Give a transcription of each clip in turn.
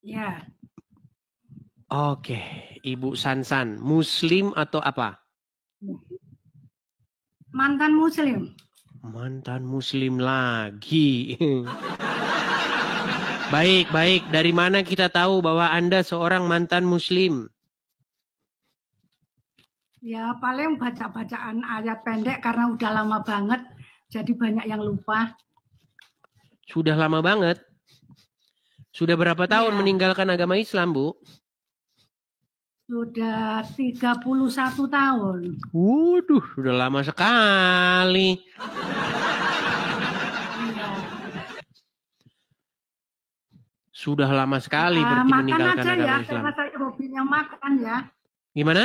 Ya. Oke, Ibu Sansan, Muslim atau apa? Mantan Muslim. Mantan Muslim lagi. Baik. Dari mana kita tahu bahwa Anda seorang mantan Muslim? Ya paling baca-bacaan ayat pendek karena udah lama banget, jadi banyak yang lupa. Sudah lama banget. Sudah berapa tahun meninggalkan agama Islam, Bu? Sudah 31 tahun. Waduh, sudah lama sekali. Sudah lama sekali berarti meninggalkan aja agama ya, Islam. karena saya hobinya makan ya. Gimana?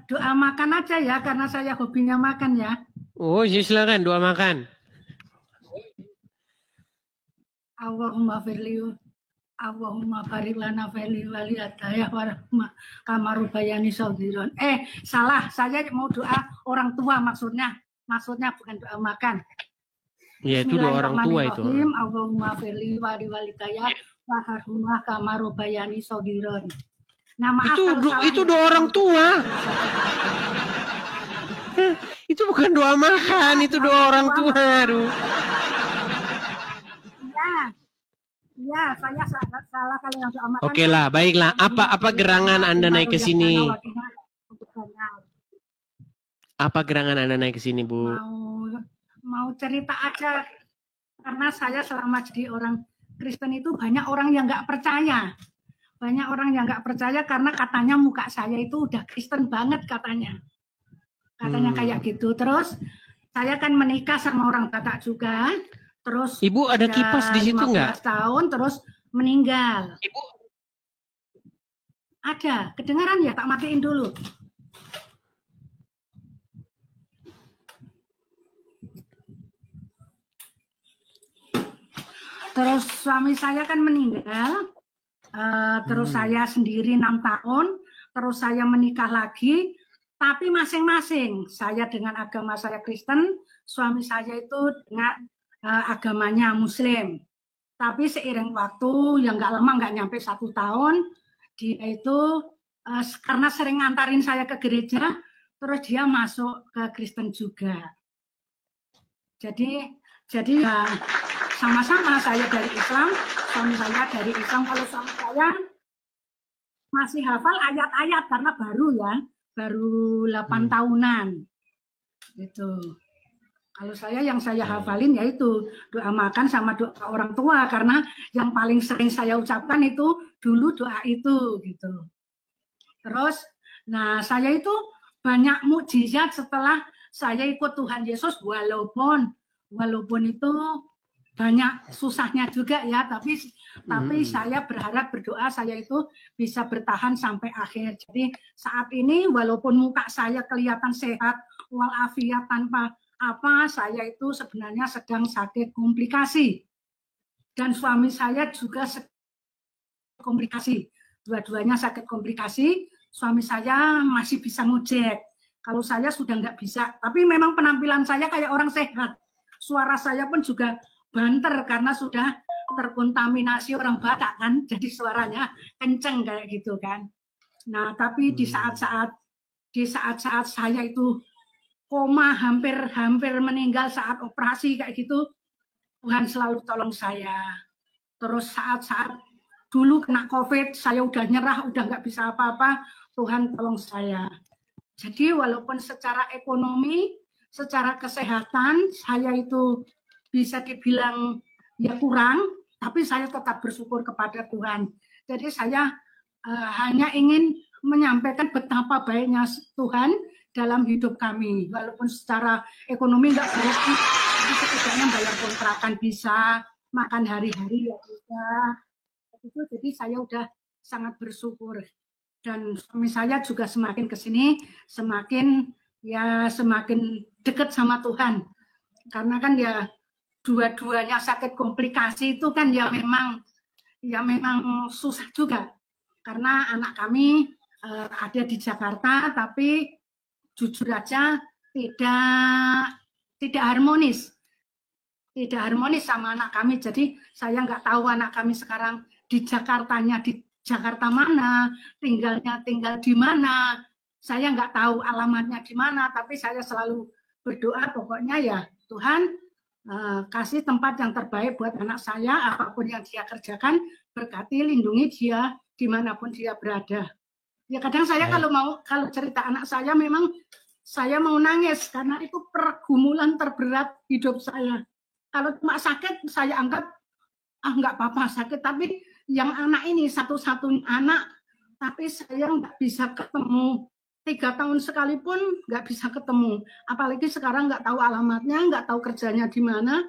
Doa makan aja ya, karena saya hobinya makan ya. Oh, silakan doa makan. Allahumma firliu, Allahumma barik lana fili waliyadaya warahmah kamarubayani saudiron. Salah, saya mau doa orang tua maksudnya. Maksudnya bukan doa makan. Ya, itu doa orang tua itu. Allahumma firli walidaya warahmah kamarubayani saudiron. Nah, maaf itu doa orang tua. Itu bukan doa makan, itu doa orang tua. Aduh. Ya, saya salah kalau yang doa makan. Oke lah, baiklah. Apa gerangan Anda naik ke sini? Apa gerangan Anda naik ke sini, Bu? Mau cerita aja, karena saya selama jadi orang Kristen itu banyak orang yang nggak percaya. Banyak orang yang nggak percaya karena katanya muka saya itu udah Kristen banget katanya. Katanya kayak gitu. Terus saya kan menikah sama orang Batak juga. Terus Ibu ada kipas di situ nggak? 15 tahun terus meninggal. Ibu ada, kedengaran ya? Tak matiin dulu. Terus suami saya kan meninggal. Terus saya sendiri 6 tahun. Terus saya menikah lagi. Tapi masing-masing. Saya dengan agama saya Kristen. Suami saya itu dengan agamanya Muslim. Tapi seiring waktu yang nggak lama, nggak nyampe 1 tahun, dia itu karena sering ngantarin saya ke gereja, terus dia masuk ke Kristen juga. Jadi sama-sama saya dari Islam, suami saya dari Islam. Kalau suami saya masih hafal ayat-ayat karena baru 8 tahunan gitu. Kalau saya yang saya hafalin yaitu doa makan sama doa orang tua, karena yang paling sering saya ucapkan itu dulu doa itu gitu. Terus, nah saya itu banyak mukjizat setelah saya ikut Tuhan Yesus, walaupun itu banyak susahnya juga ya, tapi saya berharap berdoa saya itu bisa bertahan sampai akhir. Jadi saat ini walaupun muka saya kelihatan sehat walafiat tanpa apa, saya itu sebenarnya sedang sakit komplikasi. Dan suami saya juga komplikasi. Dua-duanya sakit komplikasi. Suami saya masih bisa ngojek. Kalau saya sudah nggak bisa. Tapi memang penampilan saya kayak orang sehat. Suara saya pun juga banter karena sudah terkontaminasi orang Batak kan. Jadi suaranya kenceng kayak gitu kan. Nah, tapi di saat-saat saya itu koma, hampir meninggal saat operasi kayak gitu, Tuhan selalu tolong saya. Terus saat-saat dulu kena COVID, saya udah nyerah, udah nggak bisa apa-apa, Tuhan tolong saya. Jadi walaupun secara ekonomi, secara kesehatan, saya itu bisa dibilang ya kurang, tapi saya tetap bersyukur kepada Tuhan. Jadi saya hanya ingin menyampaikan betapa baiknya Tuhan dalam hidup kami. Walaupun secara ekonomi nggak berarti, tapi setidaknya bayar kontrakan bisa, makan hari-hari ya bisa. Itu jadi saya udah sangat bersyukur. Dan suami saya juga semakin kesini, semakin dekat sama Tuhan. Karena kan ya dua-duanya sakit komplikasi itu kan ya memang susah juga. Karena anak kami ada di Jakarta, tapi jujur aja tidak harmonis. tidak harmonis sama anak kami. Jadi saya nggak tahu anak kami sekarang di Jakartanya di Jakarta mana, tinggal di mana. Saya nggak tahu alamatnya di mana, tapi saya selalu berdoa pokoknya ya Tuhan kasih tempat yang terbaik buat anak saya, apapun yang dia kerjakan, berkati, lindungi dia dimanapun dia berada. Ya kadang saya kalau cerita anak saya memang saya mau nangis karena itu pergumulan terberat hidup saya. Kalau cuma sakit saya anggap nggak apa-apa sakit, tapi yang anak ini satu-satunya anak, tapi saya nggak bisa ketemu. 3 tahun sekalipun nggak bisa ketemu. Apalagi sekarang nggak tahu alamatnya, nggak tahu kerjanya di mana.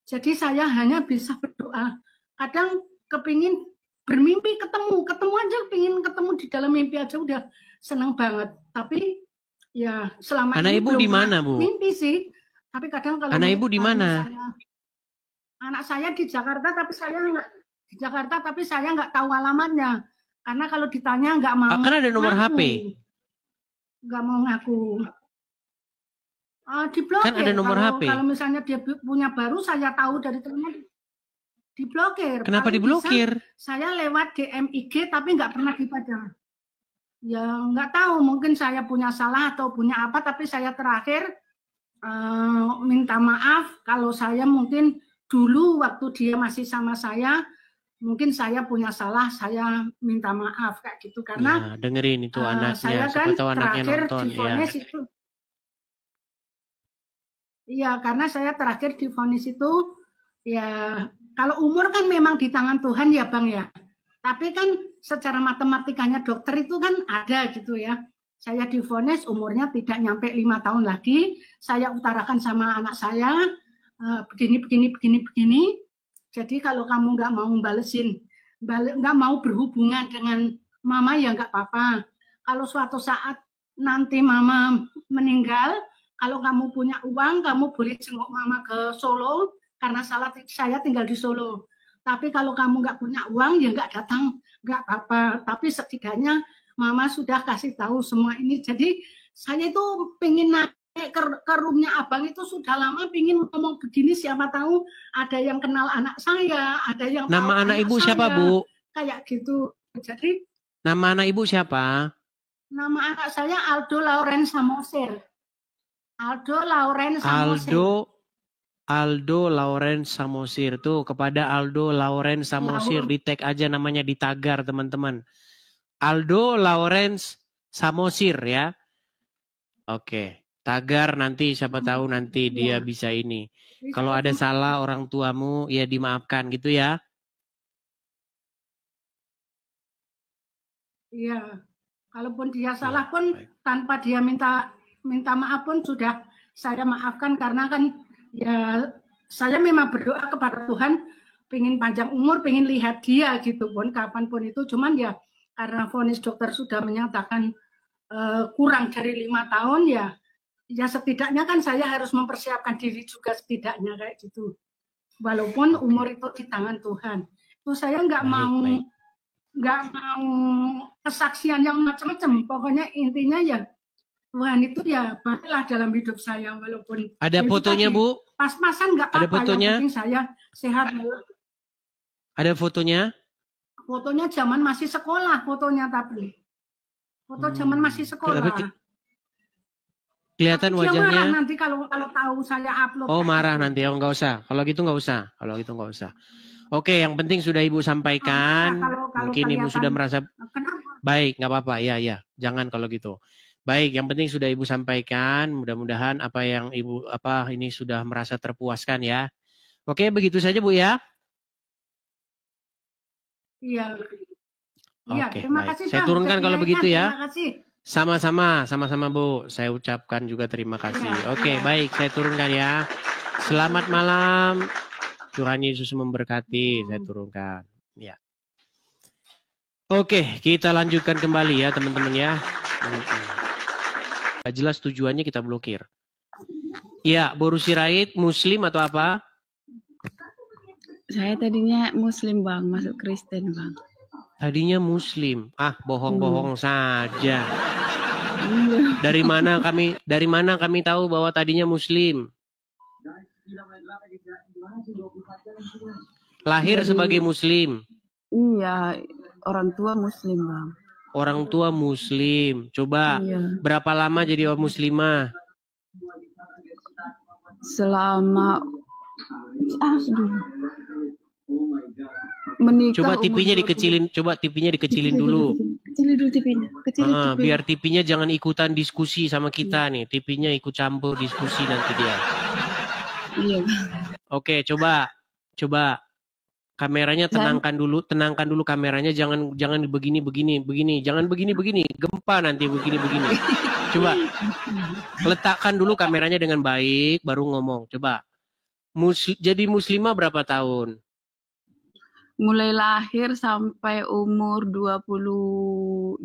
Jadi saya hanya bisa berdoa. Kadang kepingin bermimpi ketemu aja, pingin ketemu di dalam mimpi aja udah senang banget. Tapi ya selama anak ini ibu belum di mana, Bu? mimpi sih. Tapi kadang kalau anak ibu di mana? Anak saya di Jakarta, tapi saya nggak tahu alamatnya. Karena kalau ditanya nggak mau. Kan ada nomor ngaku. HP. Nggak mau ngaku. Diblokir. Kan ada nomor HP. Kalau misalnya dia punya baru, saya tahu dari temennya diblokir. Kenapa diblokir? Saya lewat DM IG tapi nggak pernah dibaca. Ya nggak tahu, mungkin saya punya salah atau punya apa, tapi saya terakhir minta maaf kalau saya mungkin dulu waktu dia masih sama saya, mungkin saya punya salah, saya minta maaf kayak gitu karena dengerin itu anaknya, saya kan tahu anaknya nonton divonis ya. itu. Iya, karena saya terakhir divonis itu ya kalau umur kan memang di tangan Tuhan ya Bang ya. Tapi kan secara matematikanya dokter itu kan ada gitu ya. Saya divonis umurnya tidak nyampe 5 tahun lagi. Saya utarakan sama anak saya begini. Jadi kalau kamu nggak mau nggak mau berhubungan dengan mama ya nggak apa-apa. Kalau suatu saat nanti mama meninggal, kalau kamu punya uang, kamu boleh jenguk mama ke Solo, karena saya tinggal di Solo. Tapi kalau kamu nggak punya uang, ya nggak datang, nggak apa-apa. Tapi setidaknya mama sudah kasih tahu semua ini. Jadi saya itu pengen naik ke roomnya abang itu sudah lama, pengen ngomong begini, siapa tahu ada yang kenal anak saya, ada yang nama tahu anak ibu saya, siapa Bu? Kayak gitu. Jadi nama anak ibu siapa? Nama anak saya Aldo Lauren Samosir. Aldo Lauren Samosir tuh, kepada Aldo Lauren Samosir di tag aja namanya, di tagar teman-teman. Aldo Lauren Samosir ya. Oke, tagar nanti siapa tahu nanti dia bisa ini. Kalau ada salah orang tuamu ya dimaafkan gitu ya. Iya. Kalaupun dia salah pun tanpa dia minta maaf pun sudah saya maafkan, karena kan ya saya memang berdoa kepada Tuhan pengen panjang umur, pengen lihat dia gitu pun kapanpun itu. Cuman ya karena vonis dokter sudah menyatakan kurang dari 5 tahun ya setidaknya kan saya harus mempersiapkan diri juga setidaknya kayak gitu. Walaupun umur itu di tangan Tuhan. Itu saya nggak mau kesaksian yang macam-macam. Pokoknya intinya ya Tuhan itu ya baiklah dalam hidup saya, walaupun ada fotonya Bu? Pas-pasan nggak apa-apa. Ada fotonya? Yang penting saya sehat. Ada fotonya? Fotonya zaman masih sekolah, fotonya tapi foto zaman masih sekolah. Kelihatan wajahnya. Marah nanti kalau tahu saya upload. Oh marah nanti, oh nggak usah. Kalau gitu nggak usah. Oke, yang penting sudah Ibu sampaikan. Kalau mungkin Ibu sudah merasa baik, nggak apa-apa. Ya, jangan kalau gitu. Baik, yang penting sudah Ibu sampaikan. Mudah-mudahan apa yang Ibu ini sudah merasa terpuaskan ya. Oke, begitu saja Bu ya. Iya. Oke, terima kasih. Saya turunkan kalau begitu ya. Terima kasih. Sama-sama Bu. Saya ucapkan juga terima kasih. Oke, baik, saya turunkan ya. Selamat malam. Tuhan Yesus memberkati. Saya turunkan. Ya. Oke, kita lanjutkan kembali ya teman-teman ya. Gak jelas tujuannya kita blokir. Ya, Boru Sirait, Muslim atau apa? Saya tadinya Muslim Bang, masuk Kristen Bang. Tadinya Muslim. Bohong-bohong saja. Dari mana kami tahu bahwa tadinya Muslim? Lahir sebagai muslim. Iya, orang tua muslim bang. Orang tua muslim. Coba berapa lama jadi orang muslimah? Selama menikah. Coba TV-nya dikecilin, dulu. Kecilin dulu TV-nya. Biar TV-nya jangan ikutan diskusi sama kita nih. TV-nya ikut campur diskusi nanti dia. Iya. Oke, coba kameranya tenangkan dulu kameranya, jangan begini, jangan begini, gempa nanti begini. Coba letakkan dulu kameranya dengan baik, baru ngomong. Coba jadi muslimah berapa tahun? Mulai lahir sampai umur 23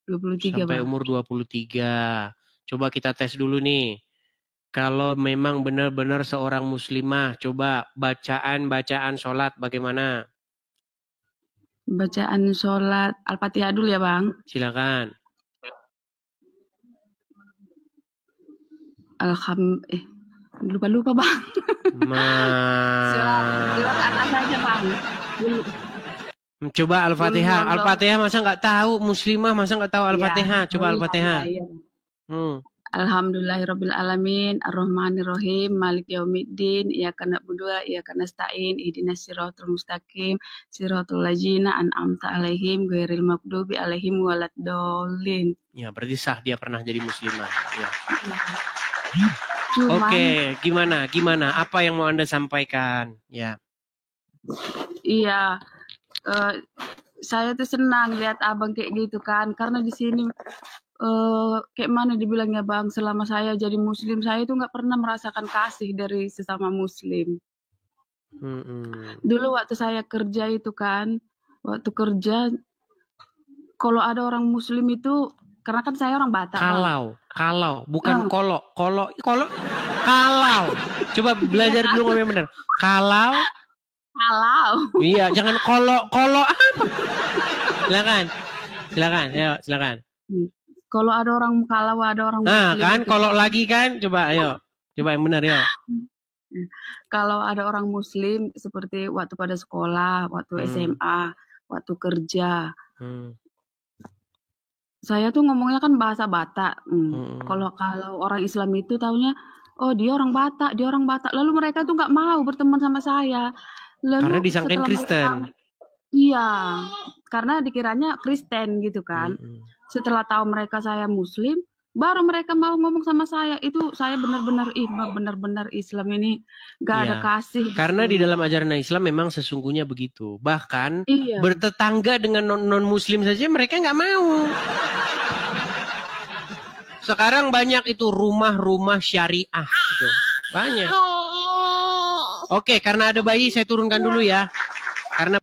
sampai Bang. Umur 23. Coba kita tes dulu nih. Kalau memang benar-benar seorang muslimah, coba bacaan sholat bagaimana? Bacaan sholat Al-Fatihah dulu ya Bang. Silakan. Lupa Bang. Surat atas aja Bang. Coba Al-Fatihah. Al-Fatihah masa nggak tahu? Muslimah masa nggak tahu Al-Fatihah? Coba Al-Fatihah. Alhamdulillahirabbil alamin, arrahmanirrahim, maliki yaumiddin, iyyaka na'budu wa iyyaka nasta'in, ihdinas siratal mustaqim, siratal ladzina an'amta 'alaihim ghairil maghdubi 'alaihim waladdallin. Ya, berarti sah dia pernah jadi muslimah. Ya. Cuman, Oke, gimana? Apa yang mau Anda sampaikan? Ya. Iya. Saya tuh senang lihat Abang kayak gitu kan, karena di sini kayak mana dibilangnya Bang, selama saya jadi muslim saya itu nggak pernah merasakan kasih dari sesama muslim. Dulu waktu saya kerja itu kan, kalau ada orang muslim itu, karena kan saya orang Batak. Kalau bukan kalau. Coba belajar dulu ngomong benar. Kalau. Iya, jangan kalau apa? Silakan. Kalau ada orang Nah, muslim. kan kalau lagi kan, coba yang benar ya. Kalau ada orang muslim seperti waktu pada sekolah, waktu SMA, waktu kerja. Saya tuh ngomongnya kan bahasa Batak. Kalau orang Islam itu taunya, oh dia orang Batak. Lalu mereka tuh nggak mau berteman sama saya. Karena disangkain Kristen. Iya, karena dikiranya Kristen gitu kan. Setelah tahu mereka saya muslim, baru mereka mau ngomong sama saya. Itu saya benar-benar Islam ini gak ada kasih. Karena di dalam ajaran Islam memang sesungguhnya begitu. Bahkan bertetangga dengan non-muslim saja mereka nggak mau. Sekarang banyak itu rumah-rumah syariah. Gitu. Banyak. Oke, karena ada bayi saya turunkan dulu ya.